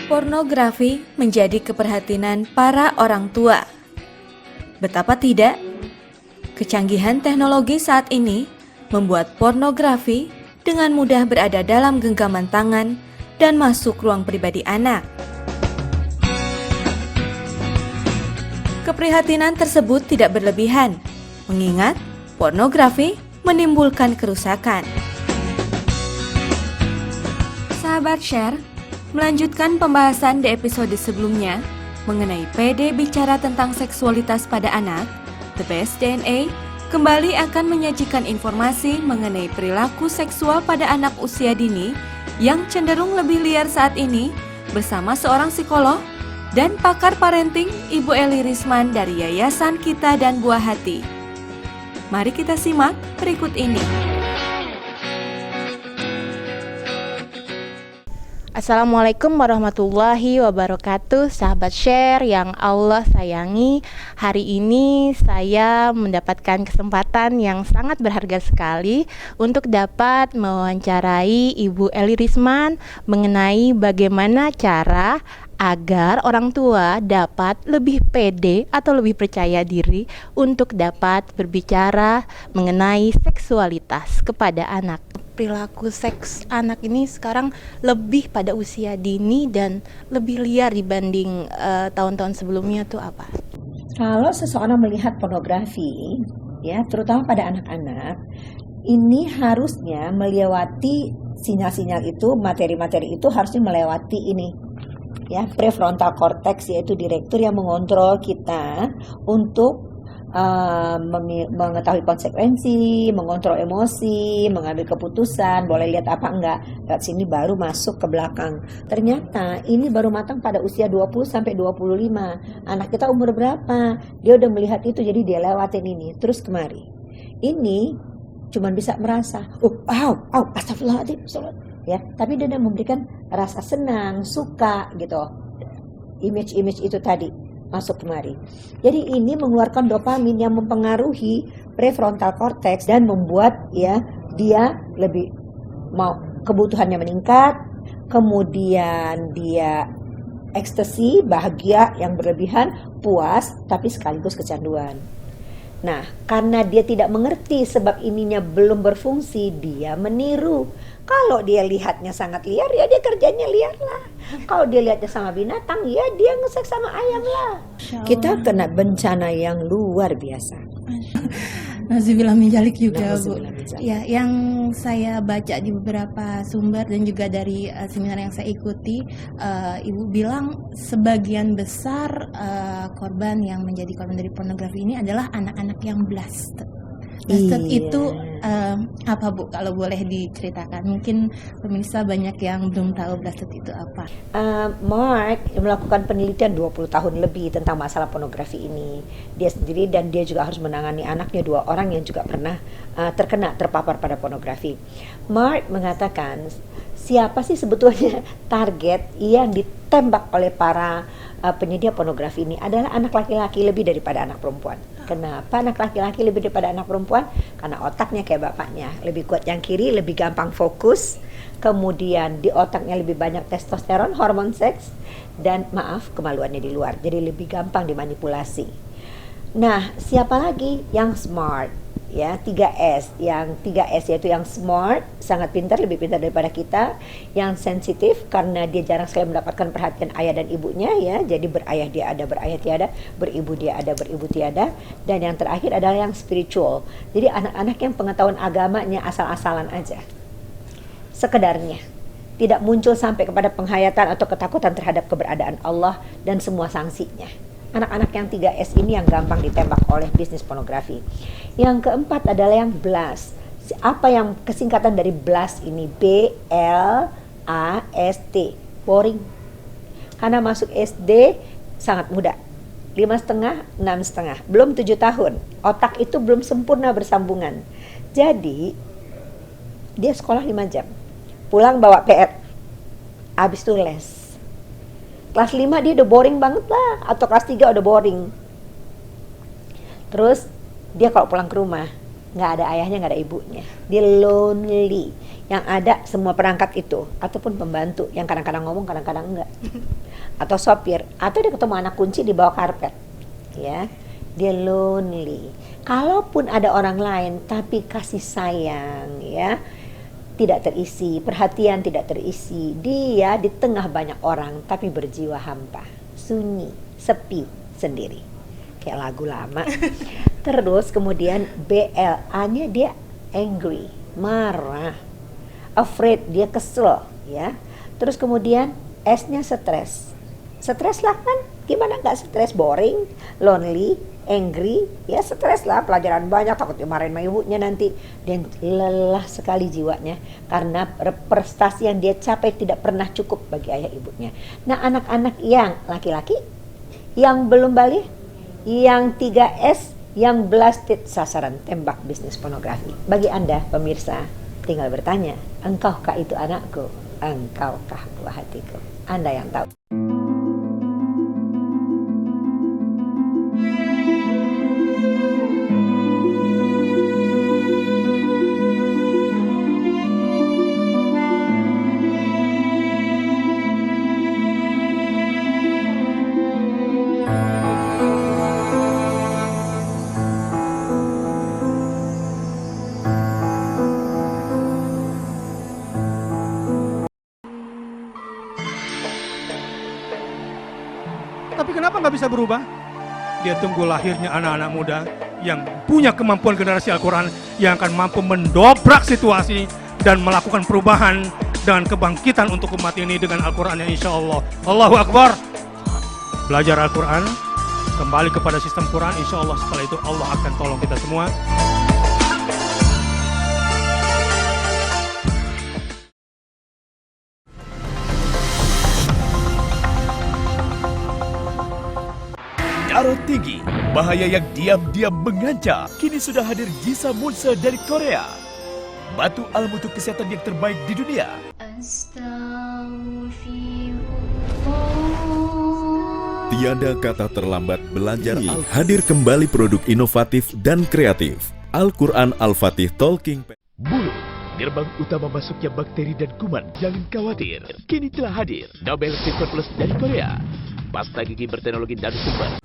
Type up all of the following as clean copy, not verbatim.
Pornografi menjadi keprihatinan para orang tua. Betapa tidak, kecanggihan teknologi saat ini membuat pornografi dengan mudah berada dalam genggaman tangan dan masuk ruang pribadi anak. Keprihatinan tersebut tidak berlebihan, mengingat pornografi menimbulkan kerusakan. Sahabat Share, melanjutkan pembahasan di episode sebelumnya mengenai PD bicara tentang seksualitas pada anak, The Best DNA kembali akan menyajikan informasi mengenai perilaku seksual pada anak usia dini yang cenderung lebih liar saat ini bersama seorang psikolog dan pakar parenting Ibu Eli Risman dari Yayasan Kita dan Buah Hati. Mari kita simak berikut ini. Assalamualaikum warahmatullahi wabarakatuh, sahabat Share yang Allah sayangi. Hari ini saya mendapatkan kesempatan yang sangat berharga sekali untuk dapat mewawancarai Ibu Eli Risman mengenai bagaimana cara agar orang tua dapat lebih pede atau lebih percaya diri untuk dapat berbicara mengenai seksualitas kepada anak. Perilaku seks anak ini sekarang lebih pada usia dini dan lebih liar dibanding tahun-tahun sebelumnya tuh apa? Kalau seseorang melihat pornografi, ya terutama pada anak-anak, ini harusnya melewati sinyal-sinyal itu, materi-materi itu harusnya melewati ini, ya prefrontal cortex, yaitu direktur yang mengontrol kita untuk mengetahui konsekuensi, mengontrol emosi, mengambil keputusan, boleh lihat apa enggak. Lihat sini baru masuk ke belakang. Ternyata ini baru matang pada usia 20 sampai 25. Anak kita umur berapa? Dia udah melihat itu, jadi dia lewatin ini terus kemari. Ini cuman bisa merasa, astagfirullahaladzim, ya. Tapi dia udah memberikan rasa senang, suka gitu. Image itu tadi masuk kemari. Jadi ini mengeluarkan dopamin yang mempengaruhi prefrontal cortex dan membuat ya dia lebih mau kebutuhannya meningkat, kemudian dia ekstasi, bahagia yang berlebihan, puas tapi sekaligus kecanduan. Nah, karena dia tidak mengerti sebab ininya belum berfungsi, dia meniru. Kalau dia lihatnya sangat liar, ya dia kerjanya liar lah. Kalau dia lihatnya sama binatang, ya dia ngeseks sama ayam lah. Kita kena bencana yang luar biasa. Nauzubillah min dzalik juga, Bu. Ya, yang saya baca di beberapa sumber dan juga dari seminar yang saya ikuti, Ibu bilang sebagian besar korban yang menjadi korban dari pornografi ini adalah anak-anak yang blast. Blasted itu apa, Bu? Kalau boleh diceritakan, mungkin pemirsa banyak yang belum tahu blasted itu apa. Mark melakukan penelitian 20 tahun lebih tentang masalah pornografi ini. Dia sendiri dan dia juga harus menangani anaknya, 2 orang yang juga pernah terpapar pada pornografi. Mark mengatakan, siapa sih sebetulnya target yang ditembak oleh para penyedia pornografi ini adalah anak laki-laki lebih daripada anak perempuan. Kenapa anak laki-laki lebih daripada anak perempuan? Karena otaknya kayak bapaknya, lebih kuat yang kiri, lebih gampang fokus, kemudian di otaknya lebih banyak testosteron, hormon seks, dan kemaluannya di luar, jadi lebih gampang dimanipulasi. Nah, siapa lagi yang smart? Ya, 3S. Yang 3S yaitu yang smart, sangat pintar, lebih pintar daripada kita. Yang sensitif karena dia jarang sekali mendapatkan perhatian ayah dan ibunya, ya. Jadi berayah dia ada, berayah tiada, beribu dia ada, beribu tiada. Dan yang terakhir adalah yang spiritual. Jadi anak-anak yang pengetahuan agamanya asal-asalan aja, sekedarnya, tidak muncul sampai kepada penghayatan atau ketakutan terhadap keberadaan Allah dan semua sanksinya. Anak-anak yang 3S ini yang gampang ditembak oleh bisnis pornografi. Yang keempat adalah yang blast. Apa yang kesingkatan dari blast ini? BLAST, boring. Karena masuk SD sangat muda, 5,5, 6,5, belum 7 tahun. Otak itu belum sempurna bersambungan. Jadi dia sekolah 5 jam, pulang bawa PR, habis itu les. Kelas 5 dia udah boring banget lah, atau kelas 3 udah boring. Terus dia kalau pulang ke rumah nggak ada ayahnya, nggak ada ibunya, dia lonely. yang ada semua perangkat itu, ataupun pembantu yang kadang-kadang ngomong kadang-kadang enggak, atau sopir, atau dia ketemu anak kunci di bawah karpet, ya, dia lonely. Kalaupun ada orang lain, tapi kasih sayang, ya, tidak terisi, perhatian tidak terisi, dia di tengah banyak orang tapi berjiwa hampa, sunyi, sepi, sendiri, kayak lagu lama. Terus kemudian BLA-nya dia angry, marah, afraid, dia kesel, ya. Terus kemudian S-nya stres. Stres lah kan, gimana nggak stres, boring, lonely, angry, ya stres lah, pelajaran banyak, takut dimarahin sama ibunya nanti. Dan lelah sekali jiwanya karena prestasi yang dia capai tidak pernah cukup bagi ayah ibunya. Nah, anak-anak yang laki-laki, yang belum balik, yang 3S, yang blasted, sasaran tembak bisnis pornografi. Bagi Anda pemirsa, tinggal bertanya, engkaukah itu anakku? Engkaukah buah hatiku? Anda yang tahu. Tapi kenapa nggak bisa berubah? Dia tunggu lahirnya anak-anak muda yang punya kemampuan generasi Al-Quran, yang akan mampu mendobrak situasi dan melakukan perubahan dan kebangkitan untuk umat ini dengan Al-Quran yang insya Allah. Allahu Akbar. Belajar Al-Quran, kembali kepada sistem Quran, insya Allah setelah itu Allah akan tolong kita semua. Darah tinggi, bahaya yang diam-diam mengancam. Kini sudah hadir Jisa Mulsa dari Korea. Batu alam untuk kesehatan yang terbaik di dunia. Tiada kata terlambat belajar. Hadir kembali produk inovatif dan kreatif. Al-Quran Al-Fatih Talking. Bulu, gerbang utama masuknya bakteri dan kuman. Jangan khawatir, kini telah hadir Nobel Silver Plus dari Korea. Pasta gigi berteknologi nanosumber.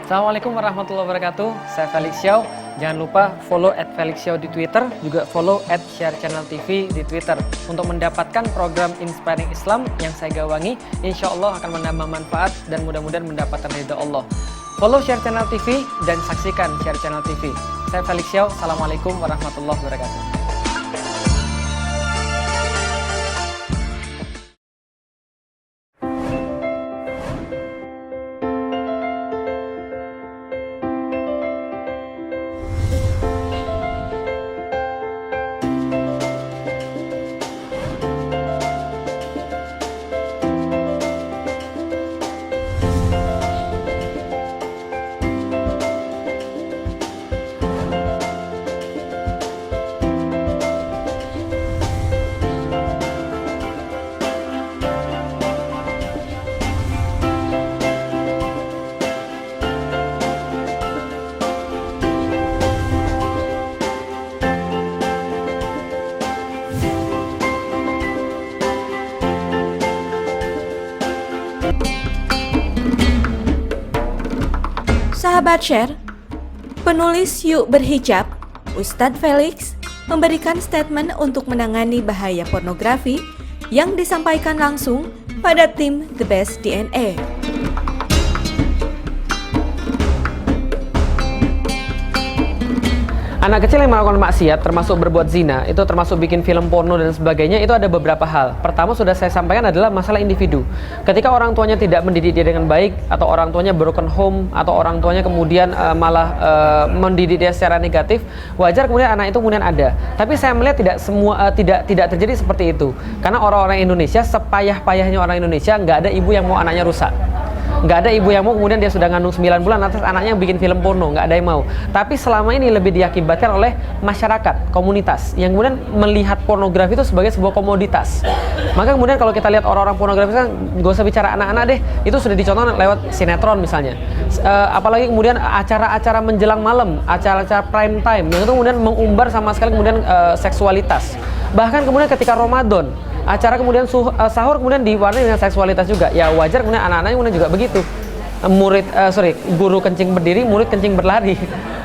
Assalamualaikum warahmatullahi wabarakatuh. Saya Felix Xiao. Jangan lupa follow @felixxiao di Twitter, juga follow @sharechanneltv di Twitter untuk mendapatkan program Inspiring Islam yang saya gawangi. Insya Allah akan menambah manfaat dan mudah-mudahan mendapatkan ridha Allah. Follow Share Channel TV dan saksikan Share Channel TV. Saya Felix Xiao. Assalamualaikum warahmatullahi wabarakatuh. Sahabat Share, penulis Yuk Berhijab, Ustadz Felix, memberikan statement untuk menangani bahaya pornografi yang disampaikan langsung pada tim The Best DNA. Anak kecil yang melakukan maksiat, termasuk berbuat zina, itu termasuk bikin film porno dan sebagainya, itu ada beberapa hal. Pertama sudah saya sampaikan adalah masalah individu. Ketika orang tuanya tidak mendidik dia dengan baik, atau orang tuanya broken home, atau orang tuanya kemudian malah mendidik dia secara negatif, wajar kemudian anak itu kemudian ada. Tapi saya melihat tidak terjadi seperti itu. Karena orang-orang Indonesia, sepayah-payahnya orang Indonesia, nggak ada ibu yang mau anaknya rusak. Nggak ada ibu yang mau kemudian dia sudah ngandung 9 bulan atas anaknya bikin film porno, nggak ada yang mau. Tapi selama ini lebih diakibatkan oleh masyarakat, komunitas yang kemudian melihat pornografi itu sebagai sebuah komoditas. Maka kemudian kalau kita lihat orang-orang pornografi kan, gak usah bicara anak-anak deh, itu sudah dicontoh lewat sinetron misalnya. Apalagi kemudian acara-acara menjelang malam, acara-acara prime time yang itu kemudian mengumbar sama sekali kemudian seksualitas. Bahkan kemudian ketika Ramadan, acara kemudian sahur kemudian diwarnai dengan seksualitas juga. Ya wajar kemudian anak-anaknya kemudian juga begitu. Guru kencing berdiri, murid kencing berlari.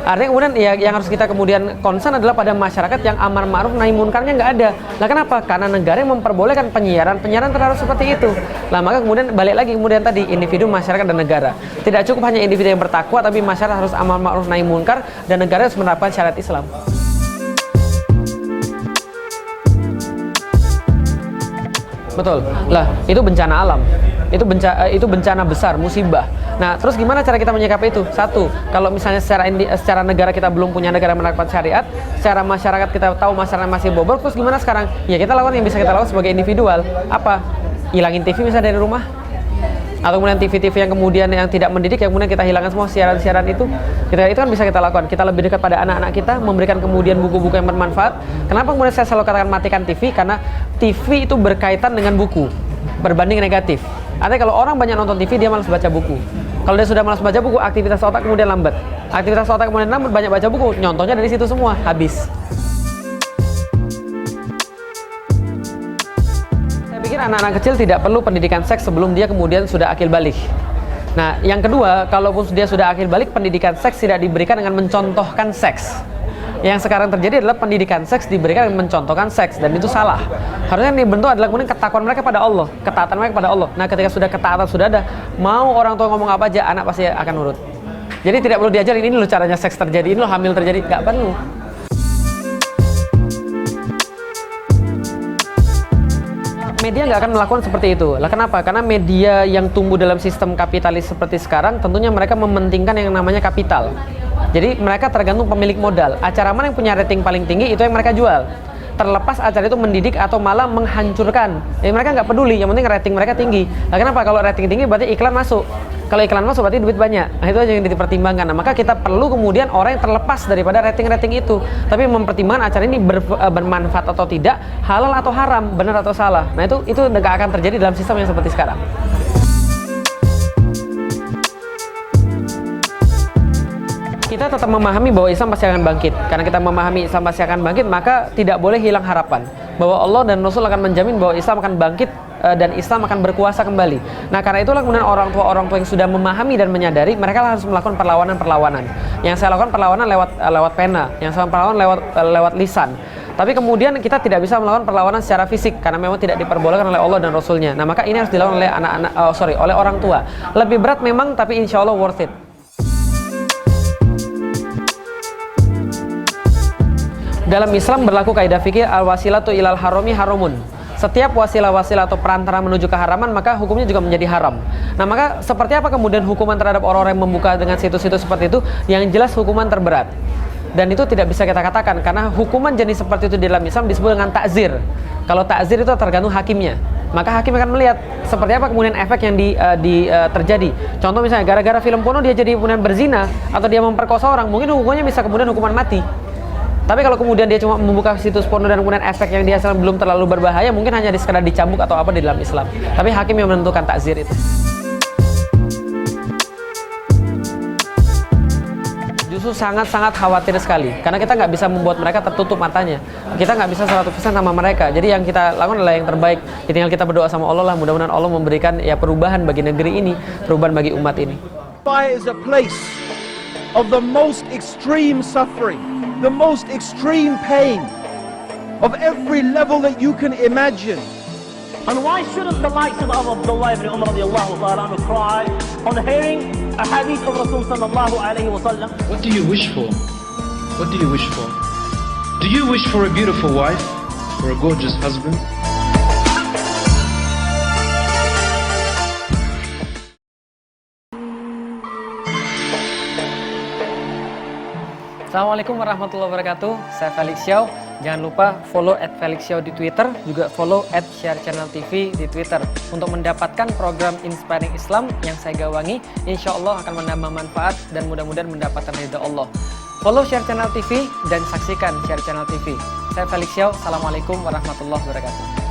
Artinya kemudian ya, yang harus kita kemudian concern adalah pada masyarakat yang amar ma'ruf nahi munkarnya nggak ada. Nah kenapa? Karena negara yang memperbolehkan penyiaran terhadap seperti itu. Nah maka kemudian balik lagi kemudian tadi individu, masyarakat dan negara. Tidak cukup hanya individu yang bertakwa, tapi masyarakat harus amar ma'ruf nahi munkar dan negara harus menerapkan syariat Islam. Betul. Lah, itu bencana alam. Itu bencana besar, musibah. Nah, terus gimana cara kita menyikapi itu? Satu, kalau misalnya secara negara kita belum punya negara yang menerapkan syariat, secara masyarakat kita tahu masyarakat masih bobrok, terus gimana sekarang? Ya kita lakukan yang bisa kita lakukan sebagai individual. Apa? Hilangin TV misalnya dari rumah. Atau kemudian TV-TV yang kemudian yang tidak mendidik, yang kemudian kita hilangkan semua siaran-siaran itu kan bisa kita lakukan. Kita lebih dekat pada anak-anak kita, memberikan kemudian buku-buku yang bermanfaat. Kenapa kemudian saya selalu katakan matikan TV? Karena TV itu berkaitan dengan buku berbanding negatif. Artinya kalau orang banyak nonton TV, dia malas baca buku. Kalau dia sudah malas baca buku, aktivitas otak kemudian lambat. Aktivitas otak kemudian lambat, banyak baca buku, nyontohnya dari situ semua, habis. Anak-anak kecil tidak perlu pendidikan seks sebelum dia kemudian sudah akil balik. Nah, yang kedua, kalaupun dia sudah akil balik, pendidikan seks tidak diberikan dengan mencontohkan seks. Yang sekarang terjadi adalah pendidikan seks diberikan dengan mencontohkan seks, dan itu salah. Harusnya yang dibentuk adalah kemudian ketakwaan mereka pada Allah, ketaatan mereka pada Allah. Nah, ketika sudah ketaatan sudah ada, mau orang tua ngomong apa aja, anak pasti akan nurut. Jadi tidak perlu diajarin ini loh caranya seks terjadi, ini loh hamil terjadi, nggak perlu. Media nggak akan melakukan seperti itu. Lah kenapa? Karena media yang tumbuh dalam sistem kapitalis seperti sekarang, tentunya mereka mementingkan yang namanya kapital. Jadi mereka tergantung pemilik modal. Acara mana yang punya rating paling tinggi, itu yang mereka jual. Terlepas acara itu mendidik atau malah menghancurkan. Mereka nggak peduli, yang penting rating mereka tinggi. Nah kenapa? Kalau rating tinggi berarti iklan masuk. Kalau iklan masuk berarti duit banyak. Nah itu aja yang dipertimbangkan. Nah maka kita perlu kemudian orang yang terlepas daripada rating-rating itu, tapi mempertimbangkan acara ini bermanfaat atau tidak, halal atau haram, benar atau salah. Nah itu nggak akan terjadi dalam sistem yang seperti sekarang. Kita tetap memahami bahwa Islam pasti akan bangkit. Karena kita memahami Islam pasti akan bangkit, maka tidak boleh hilang harapan bahwa Allah dan Rasul akan menjamin bahwa Islam akan bangkit dan Islam akan berkuasa kembali. Nah karena itulah kemudian orang tua yang sudah memahami dan menyadari, mereka harus melakukan perlawanan. Yang saya lakukan perlawanan lewat pena, yang saya perlawanan lewat lisan. Tapi kemudian kita tidak bisa melakukan perlawanan secara fisik karena memang tidak diperbolehkan oleh Allah dan Rasulnya. Nah maka ini harus dilakukan oleh oleh orang tua. Lebih berat memang, tapi insya Allah worth it. Dalam Islam berlaku kaidah fikih al-wasilatu ilal harami haramun. Setiap wasilah-wasilah atau perantara menuju keharaman, maka hukumnya juga menjadi haram. Nah maka seperti apa kemudian hukuman terhadap orang-orang yang membuka dengan situs-situs seperti itu? Yang jelas hukuman terberat. Dan itu tidak bisa kita katakan, karena hukuman jenis seperti itu di dalam Islam disebut dengan ta'zir. Kalau ta'zir itu tergantung hakimnya. Maka hakim akan melihat seperti apa kemudian efek yang terjadi. Contoh misalnya gara-gara film porno dia jadi kemudian berzina, atau dia memperkosa orang, mungkin hukumannya bisa kemudian hukuman mati. Tapi kalau kemudian dia cuma membuka situs porno dan kemudian efek yang dihasilkan belum terlalu berbahaya, mungkin hanya sekedar dicambuk atau apa di dalam Islam. Tapi hakim yang menentukan takzir itu. Justru sangat-sangat khawatir sekali, karena kita nggak bisa membuat mereka tertutup matanya. Kita nggak bisa 100% sama mereka. Jadi yang kita lakukan adalah yang terbaik. Tinggal kita berdoa sama Allah lah, mudah-mudahan Allah memberikan ya perubahan bagi negeri ini, perubahan bagi umat ini. Fire is a place of the most extreme suffering, the most extreme pain, of every level that you can imagine. And why shouldn't the likes of Abdullah ibn Umar radiallahu ta'ala anhu cry on hearing a hadith of Rasul sallallahu alayhi wa sallam? What do you wish for? What do you wish for? Do you wish for a beautiful wife? For a gorgeous husband? Assalamualaikum warahmatullahi wabarakatuh. Saya Felix Xiao Jangan lupa follow @felixxiao di Twitter, juga follow @sharechanneltv di Twitter untuk mendapatkan program Inspiring Islam yang saya gawangi. Insya Allah akan menambah manfaat dan mudah-mudahan mendapatkan ridha Allah. Follow Share Channel TV dan saksikan Share Channel TV. Saya Felixxiao, Assalamualaikum warahmatullahi wabarakatuh.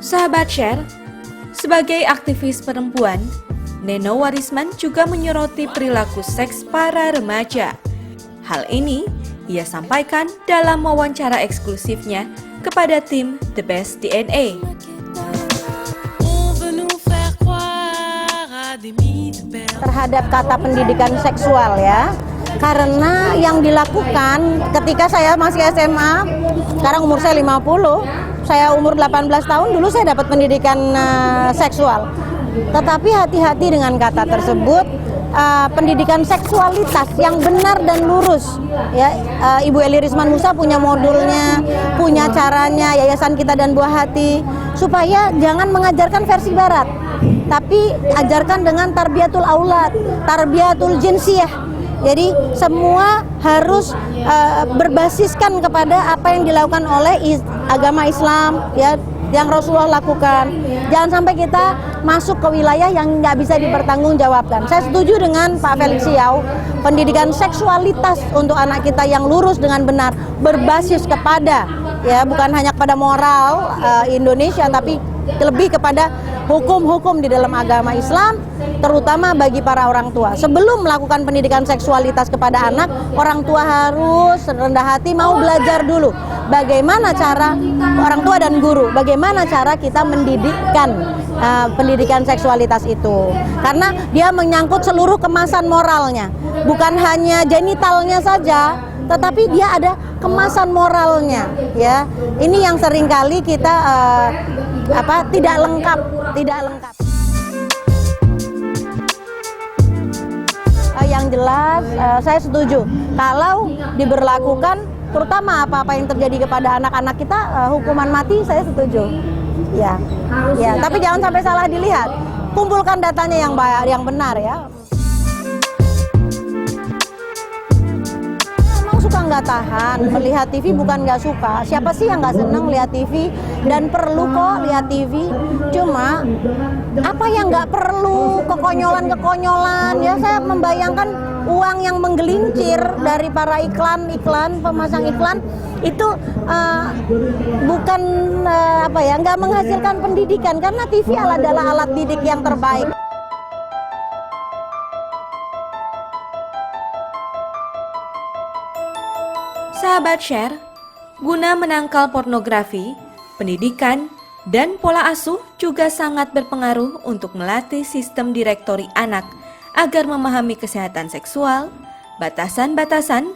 Sahabat Share, sebagai aktivis perempuan, Neno Warisman juga menyoroti perilaku seks para remaja. Hal ini ia sampaikan dalam wawancara eksklusifnya kepada tim The Best DNA. Terhadap kata pendidikan seksual ya, karena yang dilakukan ketika saya masih SMA, sekarang umur saya 50, saya umur 18 tahun dulu saya dapat pendidikan seksual. Tetapi hati-hati dengan kata tersebut, pendidikan seksualitas yang benar dan lurus. Ya, Ibu Eli Risman Musa punya modulnya, punya caranya, Yayasan Kita dan Buah Hati, supaya jangan mengajarkan versi barat, tapi ajarkan dengan tarbiyatul aulad, tarbiyatul jinsiyah. Jadi semua harus berbasiskan kepada apa yang dilakukan oleh agama Islam ya, yang Rasulullah lakukan. Jangan sampai kita masuk ke wilayah yang nggak bisa dipertanggungjawabkan. Saya setuju dengan Pak Felixxiao, pendidikan seksualitas untuk anak kita yang lurus dengan benar, berbasis kepada ya bukan hanya kepada moral Indonesia, tapi lebih kepada hukum-hukum di dalam agama Islam, terutama bagi para orang tua. Sebelum melakukan pendidikan seksualitas kepada anak, orang tua harus rendah hati mau belajar dulu bagaimana cara orang tua dan guru, bagaimana cara kita mendidikkan pendidikan seksualitas itu. Karena dia menyangkut seluruh kemasan moralnya, bukan hanya genitalnya saja, tetapi dia ada kemasan moralnya ya. Ini yang seringkali kita tidak lengkap. Yang jelas saya setuju kalau diberlakukan, terutama apa-apa yang terjadi kepada anak-anak kita, hukuman mati saya setuju. Ya, tapi jangan sampai salah dilihat. Kumpulkan datanya yang benar ya. Suka nggak tahan melihat TV, bukan nggak suka. Siapa sih yang nggak senang lihat TV, dan perlu kok lihat TV. Cuma apa yang nggak perlu, kekonyolan ya. Saya membayangkan uang yang menggelincir dari para iklan pemasang iklan itu bukan nggak menghasilkan pendidikan, karena TV adalah alat didik yang terbaik. Sahabat Share, guna menangkal pornografi, pendidikan, dan pola asuh juga sangat berpengaruh untuk melatih sistem direktori anak agar memahami kesehatan seksual, batasan-batasan,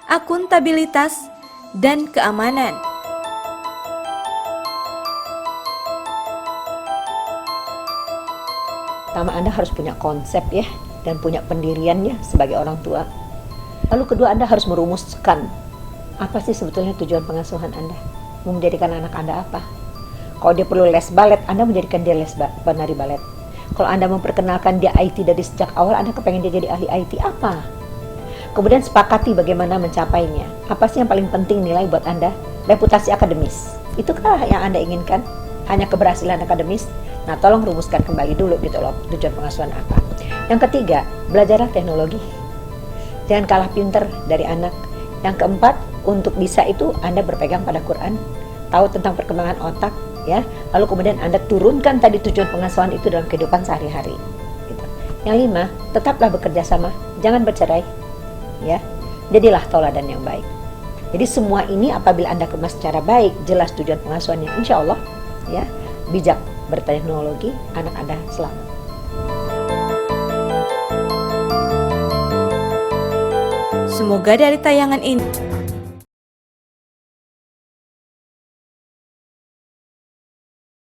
akuntabilitas, dan keamanan. Pertama, Anda harus punya konsep ya, dan punya pendiriannya sebagai orang tua. Lalu kedua, Anda harus merumuskan apa sih sebetulnya tujuan pengasuhan Anda? Mau menjadikan anak Anda apa? Kalau dia perlu les balet, Anda menjadikan dia penari balet. Kalau Anda memperkenalkan dia IT dari sejak awal, Anda kepengen dia jadi ahli IT apa? Kemudian sepakati bagaimana mencapainya. Apa sih yang paling penting nilai buat Anda? Reputasi akademis. Itukah yang Anda inginkan? Hanya keberhasilan akademis? Nah, tolong rumuskan kembali dulu gitu loh, tujuan pengasuhan apa. Yang ketiga, belajarlah teknologi. Jangan kalah pinter dari anak. Yang keempat, untuk bisa itu Anda berpegang pada Quran, tahu tentang perkembangan otak, ya. Lalu kemudian Anda turunkan tadi tujuan pengasuhan itu dalam kehidupan sehari-hari. Gitu. Yang lima, tetaplah bekerja sama, jangan bercerai, ya. Jadilah tauladan yang baik. Jadi semua ini apabila Anda kemas secara baik, jelas tujuan pengasuhannya, insya Allah, ya, bijak berteknologi, anak Anda selamat. Semoga dari tayangan ini